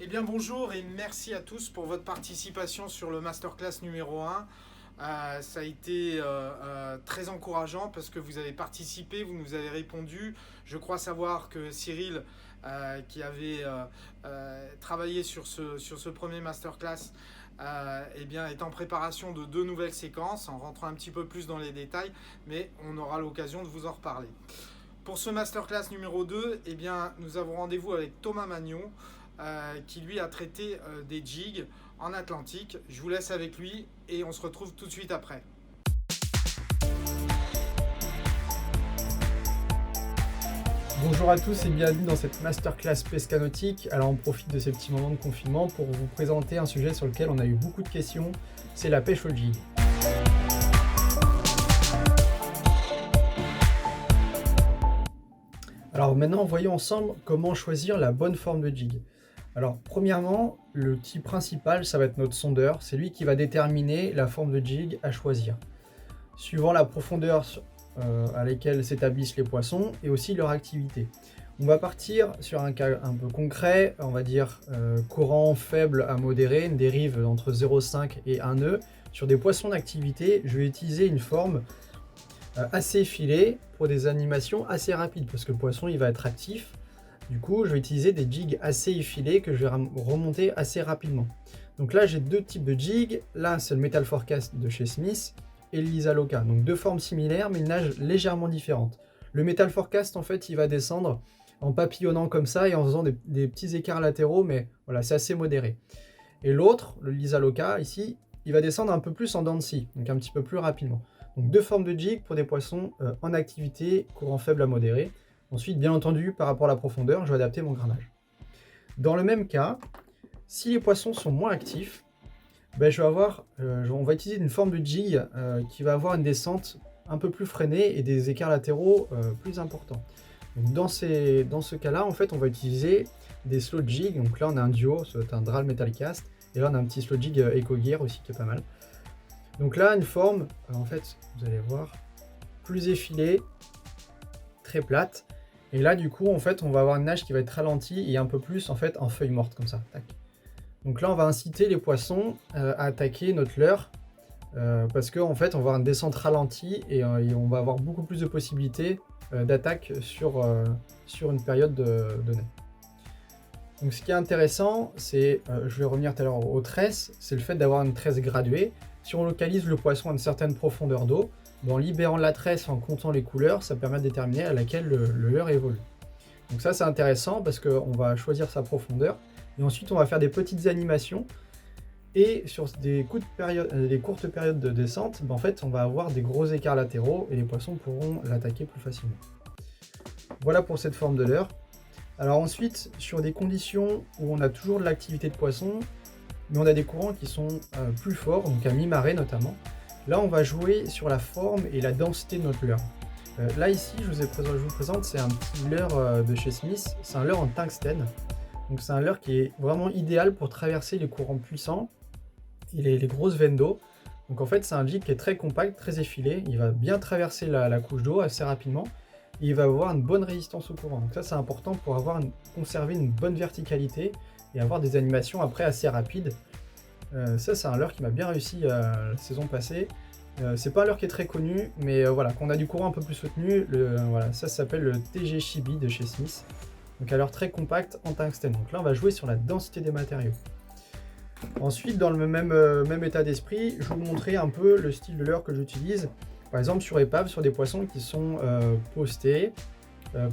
Eh bien bonjour et merci à tous pour votre participation sur le masterclass numéro 1. Ça a été très encourageant parce que vous avez participé, vous nous avez répondu. Je crois savoir que Cyril, qui avait travaillé sur ce premier masterclass, eh bien, est en préparation de 2 nouvelles séquences, en rentrant un petit peu plus dans les détails, mais on aura l'occasion de vous en reparler. Pour ce masterclass numéro 2, eh bien, nous avons rendez-vous avec Thomas Magnon, qui lui a traité des jigs en Atlantique. Je vous laisse avec lui et on se retrouve tout de suite après. Bonjour à tous et bienvenue dans cette masterclass pesca nautique. Alors on profite de ces petits moments de confinement pour vous présenter un sujet sur lequel on a eu beaucoup de questions, c'est la pêche au jig. Alors maintenant voyons ensemble comment choisir la bonne forme de jig. Alors premièrement, le type principal ça va être notre sondeur, c'est lui qui va déterminer la forme de jig à choisir. Suivant la profondeur à laquelle s'établissent les poissons et aussi leur activité. On va partir sur un cas un peu concret, on va dire courant faible à modéré, une dérive entre 0,5 et 1 nœud. Sur des poissons d'activité, je vais utiliser une forme assez effilée pour des animations assez rapides parce que le poisson il va être actif. Du coup, je vais utiliser des jigs assez effilés que je vais remonter assez rapidement. Donc là, j'ai deux types de jigs. Là, c'est le Metal Forecast de chez Smith et le Lisa Loca. Donc deux formes similaires, mais une nage légèrement différente. Le Metal Forecast, en fait, il va descendre en papillonnant comme ça et en faisant des petits écarts latéraux, mais voilà, c'est assez modéré. Et l'autre, le Lisa Loca, ici, il va descendre un peu plus en dents de scie, donc un petit peu plus rapidement. Donc deux formes de jig pour des poissons en activité, courant faible à modéré. Ensuite, bien entendu, par rapport à la profondeur, je vais adapter mon grammage. Dans le même cas, si les poissons sont moins actifs, ben on va utiliser une forme de jig qui va avoir une descente un peu plus freinée et des écarts latéraux plus importants. Donc dans ce cas-là, en fait, on va utiliser des slow jig. Donc là, on a un duo, c'est un Dral Metalcast, et là, on a un petit slow jig Eco Gear aussi qui est pas mal. Donc là, une forme, en fait, vous allez voir, plus effilée, très plate. Et là, du coup, en fait, on va avoir une nage qui va être ralentie et un peu plus, en fait, en feuille morte, comme ça. Tac. Donc là, on va inciter les poissons à attaquer notre leurre parce qu'en fait, on va avoir une descente ralentie et on va avoir beaucoup plus de possibilités d'attaque sur une période donnée. Donc ce qui est intéressant, c'est, je vais revenir tout à l'heure aux tresses, c'est le fait d'avoir une tresse graduée. Si on localise le poisson à une certaine profondeur d'eau, en libérant la tresse, en comptant les couleurs, ça permet de déterminer à laquelle le leurre évolue. Donc ça, c'est intéressant parce qu'on va choisir sa profondeur. Et ensuite, on va faire des petites animations. Et sur des courtes périodes de descente, en fait, on va avoir des gros écarts latéraux et les poissons pourront l'attaquer plus facilement. Voilà pour cette forme de leurre. Alors ensuite, sur des conditions où on a toujours de l'activité de poisson, mais on a des courants qui sont plus forts, donc à mi-marée notamment, là, on va jouer sur la forme et la densité de notre leurre. Là, ici, je vous présente, c'est un petit leurre de chez Smith. C'est un leurre en tungstène. Donc, c'est un leurre qui est vraiment idéal pour traverser les courants puissants et les grosses veines d'eau. Donc, en fait, c'est un jig qui est très compact, très effilé. Il va bien traverser la couche d'eau assez rapidement. Et il va avoir une bonne résistance au courant. Donc, ça, c'est important pour conserver une bonne verticalité et avoir des animations après assez rapides. Ça, c'est un leurre qui m'a bien réussi la saison passée. C'est pas un leurre qui est très connu, mais voilà, quand on a du courant un peu plus soutenu, voilà, ça s'appelle le TG Chibi de chez Smith. Donc un leurre très compact en tungstène. Donc là, on va jouer sur la densité des matériaux. Ensuite, dans le même état d'esprit, je vais vous montrer un peu le style de leurre que j'utilise. Par exemple, sur épave, sur des poissons qui sont postés.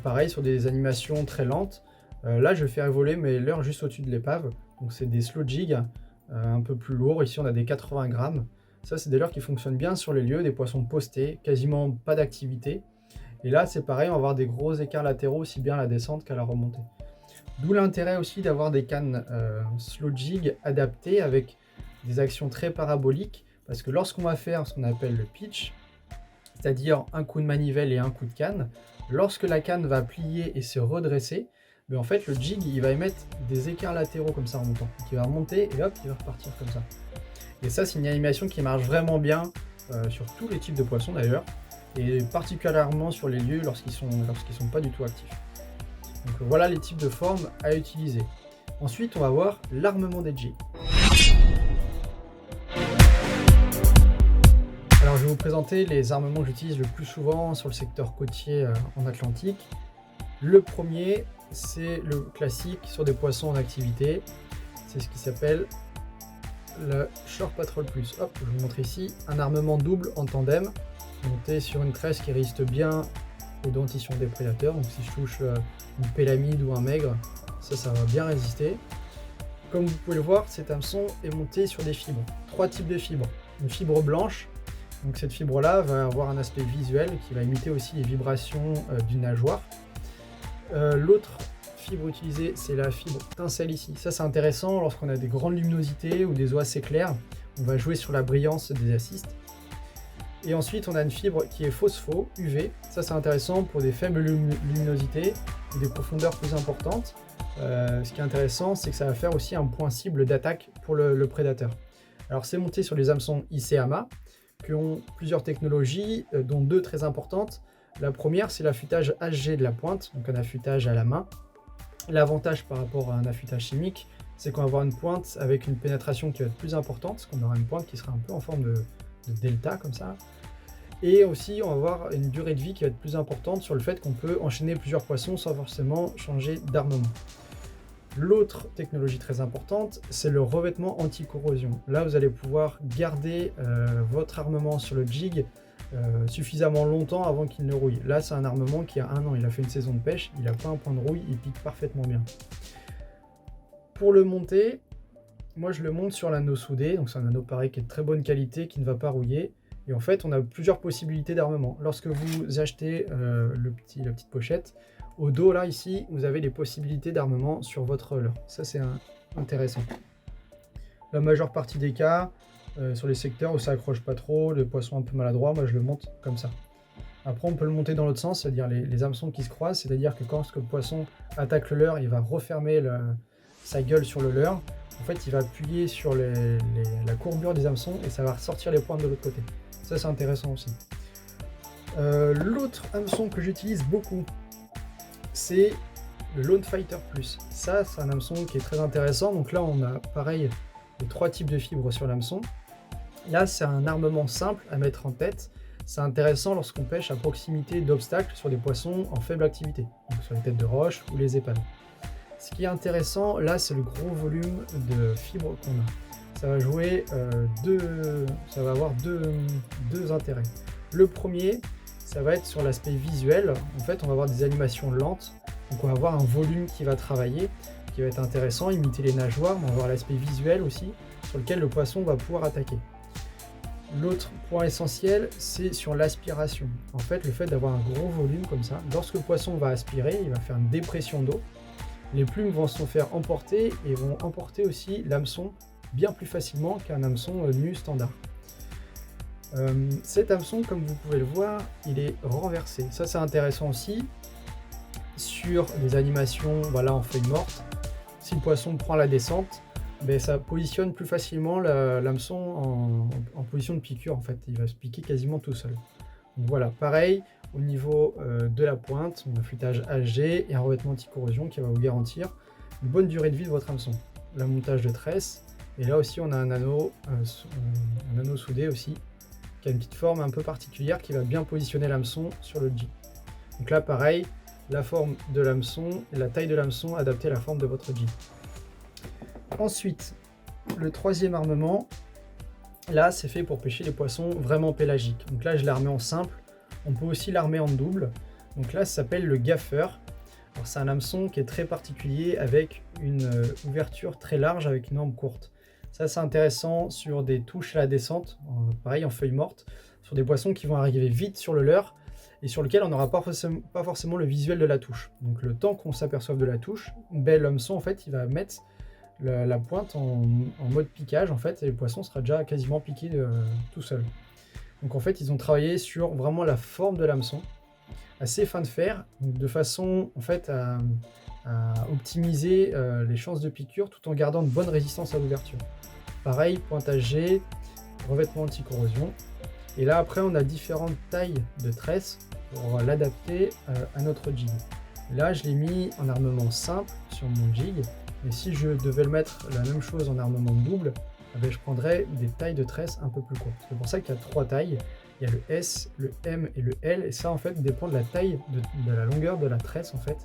Pareil, sur des animations très lentes. Là, je vais faire évoluer mes leurres juste au-dessus de l'épave. Donc c'est des slow jigs. Un peu plus lourd, ici on a des 80 grammes. Ça, c'est des leurres qui fonctionnent bien sur les lieux, des poissons postés, quasiment pas d'activité. Et là, c'est pareil, on va avoir des gros écarts latéraux aussi bien à la descente qu'à la remontée. D'où l'intérêt aussi d'avoir des cannes slow jig adaptées avec des actions très paraboliques, parce que lorsqu'on va faire ce qu'on appelle le pitch, c'est-à-dire un coup de manivelle et un coup de canne, lorsque la canne va plier et se redresser, mais en fait le jig il va émettre des écarts latéraux comme ça en montant. Donc il va remonter et hop, il va repartir comme ça. Et ça, c'est une animation qui marche vraiment bien sur tous les types de poissons d'ailleurs, et particulièrement sur les lieux lorsqu'ils sont pas du tout actifs. Donc voilà les types de formes à utiliser. Ensuite, on va voir l'armement des jigs. Alors, je vais vous présenter les armements que j'utilise le plus souvent sur le secteur côtier en Atlantique. Le premier, c'est le classique sur des poissons en activité. C'est ce qui s'appelle le Shore Patrol Plus. Hop, je vous montre ici un armement double en tandem, monté sur une tresse qui résiste bien aux dentitions des prédateurs. Donc si je touche une pélamide ou un maigre, ça va bien résister. Comme vous pouvez le voir, cet hameçon est monté sur des fibres. 3 types de fibres. Une fibre blanche, donc cette fibre-là va avoir un aspect visuel qui va imiter aussi les vibrations d'une nageoire. L'autre fibre utilisée, c'est la fibre tincelle ici. Ça, c'est intéressant lorsqu'on a des grandes luminosités ou des eaux assez claires. On va jouer sur la brillance des assistes. Et ensuite, on a une fibre qui est phospho, UV. Ça, c'est intéressant pour des faibles luminosités ou des profondeurs plus importantes. Ce qui est intéressant, c'est que ça va faire aussi un point cible d'attaque pour le prédateur. Alors, c'est monté sur les hameçons ICAMA, qui ont plusieurs technologies, dont 2 très importantes. La première, c'est l'affûtage HG de la pointe, donc un affûtage à la main. L'avantage par rapport à un affûtage chimique, c'est qu'on va avoir une pointe avec une pénétration qui va être plus importante, parce qu'on aura une pointe qui sera un peu en forme de delta, comme ça. Et aussi, on va avoir une durée de vie qui va être plus importante sur le fait qu'on peut enchaîner plusieurs poissons sans forcément changer d'armement. L'autre technologie très importante, c'est le revêtement anti-corrosion. Là, vous allez pouvoir garder votre armement sur le jig suffisamment longtemps avant qu'il ne rouille. Là, c'est un armement qui a 1 an, il a fait une saison de pêche, il n'a pas un point de rouille, il pique parfaitement bien. Pour le monter, moi je le monte sur l'anneau soudé, donc c'est un anneau pareil qui est de très bonne qualité, qui ne va pas rouiller. Et en fait, on a plusieurs possibilités d'armement. Lorsque vous achetez la petite pochette, au dos là, ici, vous avez les possibilités d'armement sur votre leurre. Ça, c'est intéressant. La majeure partie des cas, sur les secteurs où ça accroche pas trop, le poisson un peu maladroit, moi je le monte comme ça. Après, on peut le monter dans l'autre sens, c'est-à-dire les hameçons qui se croisent, c'est-à-dire que quand le poisson attaque le leurre, il va refermer sa gueule sur le leurre. En fait, il va appuyer sur la courbure des hameçons et ça va ressortir les pointes de l'autre côté. Ça, c'est intéressant aussi. L'autre hameçon que j'utilise beaucoup, c'est le Lone Fighter Plus. Ça, c'est un hameçon qui est très intéressant. Donc là, on a pareil les 3 types de fibres sur l'hameçon. Là, c'est un armement simple à mettre en tête. C'est intéressant lorsqu'on pêche à proximité d'obstacles sur des poissons en faible activité, donc sur les têtes de roche ou les épaves. Ce qui est intéressant, là, c'est le gros volume de fibres qu'on a. Ça va jouer ça va avoir deux intérêts. Le premier, ça va être sur l'aspect visuel. En fait, on va avoir des animations lentes, donc on va avoir un volume qui va travailler, qui va être intéressant, imiter les nageoires, mais on va avoir l'aspect visuel aussi, sur lequel le poisson va pouvoir attaquer. L'autre point essentiel, c'est sur l'aspiration. En fait, le fait d'avoir un gros volume comme ça, lorsque le poisson va aspirer, il va faire une dépression d'eau. Les plumes vont se faire emporter et vont emporter aussi l'hameçon bien plus facilement qu'un hameçon nu standard. Cet hameçon, comme vous pouvez le voir, il est renversé. Ça, c'est intéressant aussi sur des animations en feuilles mortes. Si le poisson prend la descente, ça positionne plus facilement l'hameçon en position de piqûre. En fait, il va se piquer quasiment tout seul. Donc voilà, pareil au niveau de la pointe, un affûtage HG et un revêtement anti-corrosion qui va vous garantir une bonne durée de vie de votre hameçon. Le montage de tresse, et là aussi on a un anneau soudé aussi, qui a une petite forme un peu particulière qui va bien positionner l'hameçon sur le jig. Donc là pareil, la forme de l'hameçon et la taille de l'hameçon adaptée à la forme de votre jig. Ensuite, le troisième armement, là c'est fait pour pêcher les poissons vraiment pélagiques. Donc là je l'ai armé en simple, on peut aussi l'armer en double. Donc là ça s'appelle le gaffeur. Alors c'est un hameçon qui est très particulier avec une ouverture très large avec une embre courte. Ça c'est intéressant sur des touches à la descente, pareil en feuilles mortes, sur des poissons qui vont arriver vite sur le leurre et sur lequel on n'aura pas forcément le visuel de la touche. Donc le temps qu'on s'aperçoive de la touche, l'hameçon en fait il va mettre la pointe en mode piquage en fait, et le poisson sera déjà quasiment piqué tout seul. Donc en fait ils ont travaillé sur vraiment la forme de l'hameçon, assez fin de fer, de façon en fait à optimiser les chances de piqûre tout en gardant une bonne résistance à l'ouverture. Pareil, pointage G, revêtement anti-corrosion. Et là après on a différentes tailles de tresse pour l'adapter à notre jig. Là je l'ai mis en armement simple sur mon jig. Mais si je devais le mettre la même chose en armement double, eh ben, je prendrais des tailles de tresse un peu plus courtes. C'est pour ça qu'il y a 3 tailles. Il y a le S, le M et le L, et ça en fait dépend de la taille, de la longueur de la tresse en fait.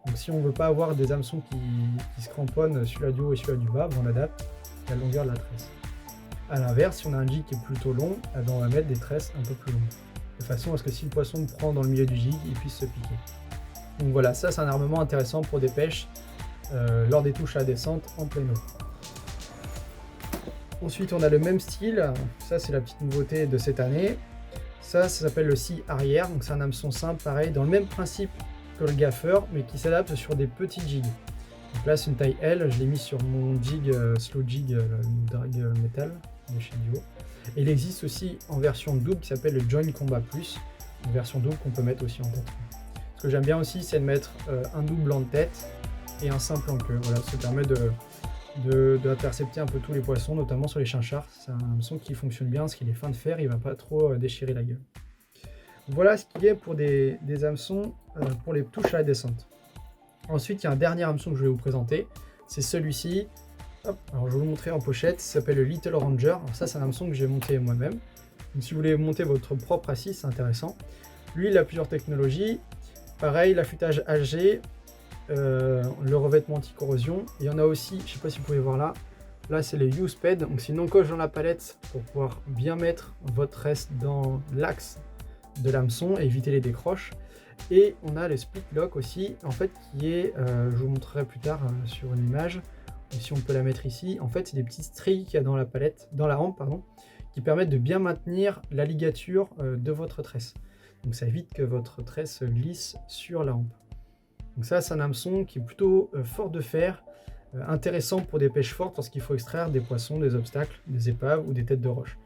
Donc si on ne veut pas avoir des hameçons qui se cramponnent celui-là du haut et celui-là du bas, on adapte la longueur de la tresse. A l'inverse, si on a un jig qui est plutôt long, eh ben, on va mettre des tresses un peu plus longues, de façon à ce que si le poisson prend dans le milieu du jig, il puisse se piquer. Donc voilà, ça c'est un armement intéressant pour des pêches lors des touches à la descente en pleine eau. Ensuite, on a le même style, ça c'est la petite nouveauté de cette année. Ça s'appelle le scie arrière, donc c'est un hameçon simple, pareil, dans le même principe que le gaffeur, mais qui s'adapte sur des petits jigs. Donc là c'est une taille L, je l'ai mis sur mon jig, slow jig, le drag metal de chez Dio. Et il existe aussi en version double qui s'appelle le Join Combat Plus, une version double qu'on peut mettre aussi en tête. Ce que j'aime bien aussi, c'est de mettre un double en tête et un simple en queue. Voilà, ça permet d'intercepter un peu tous les poissons, notamment sur les chinchards. C'est un hameçon qui fonctionne bien parce qu'il est fin de fer, il ne va pas trop déchirer la gueule. Voilà ce qu'il y a pour des hameçons pour les touches à la descente. Ensuite, il y a un dernier hameçon que je vais vous présenter, c'est celui-ci. Alors je vais vous le montrer en pochette, ça s'appelle le Little Ranger. Alors ça c'est un hameçon que j'ai monté moi-même. Donc si vous voulez monter votre propre assise, c'est intéressant. Lui il a plusieurs technologies. Pareil, l'affûtage HG, le revêtement anti-corrosion. Il y en a aussi, je ne sais pas si vous pouvez voir là, là c'est les U-Sped, donc c'est une encoche dans la palette pour pouvoir bien mettre votre reste dans l'axe de l'hameçon et éviter les décroches. Et on a le split lock aussi, en fait qui est, je vous montrerai plus tard sur une image, si on peut la mettre ici, en fait c'est des petites stries qu'il y a dans la palette, dans la hampe pardon, qui permettent de bien maintenir la ligature de votre tresse. Donc ça évite que votre tresse glisse sur la hampe. Donc ça c'est un hameçon qui est plutôt fort de fer, intéressant pour des pêches fortes parce qu'il faut extraire des poissons, des obstacles, des épaves ou des têtes de roche.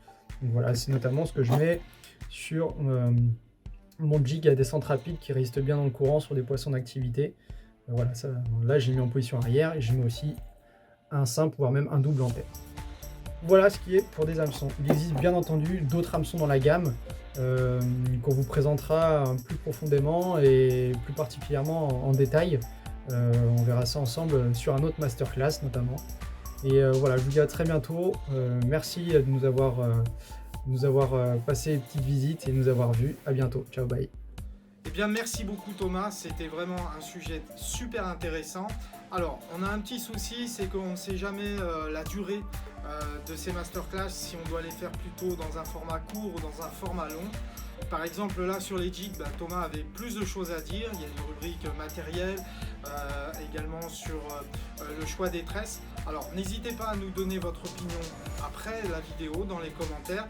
Donc voilà, c'est notamment ce que je mets sur mon jig à descente rapide qui résiste bien dans le courant sur des poissons d'activité. Voilà, ça, là j'ai mis en position arrière et je mets aussi un simple, voire même un double en tête. Voilà ce qui est pour des hameçons. Il existe bien entendu d'autres hameçons dans la gamme qu'on vous présentera plus profondément et plus particulièrement en détail. On verra ça ensemble sur un autre masterclass notamment. Et voilà, je vous dis à très bientôt. Merci de nous avoir passé une petite visite et de nous avoir vus. À bientôt. Ciao, bye. Eh bien, merci beaucoup Thomas, c'était vraiment un sujet super intéressant. Alors, on a un petit souci, c'est qu'on ne sait jamais la durée de ces masterclass, si on doit les faire plutôt dans un format court ou dans un format long. Par exemple, là sur les jigs, Thomas avait plus de choses à dire. Il y a une rubrique matériel, également sur le choix des tresses. Alors, n'hésitez pas à nous donner votre opinion après la vidéo dans les commentaires.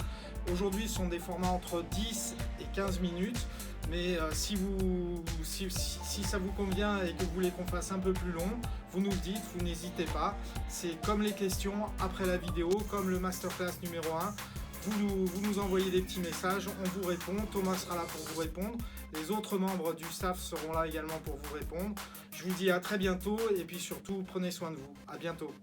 Aujourd'hui, ce sont des formats entre 10 et 15 minutes. Mais si ça vous convient et que vous voulez qu'on fasse un peu plus long, vous nous le dites, vous n'hésitez pas. C'est comme les questions après la vidéo, comme le masterclass numéro 1. Vous nous envoyez des petits messages, on vous répond. Thomas sera là pour vous répondre. Les autres membres du staff seront là également pour vous répondre. Je vous dis à très bientôt et puis surtout, prenez soin de vous. À bientôt.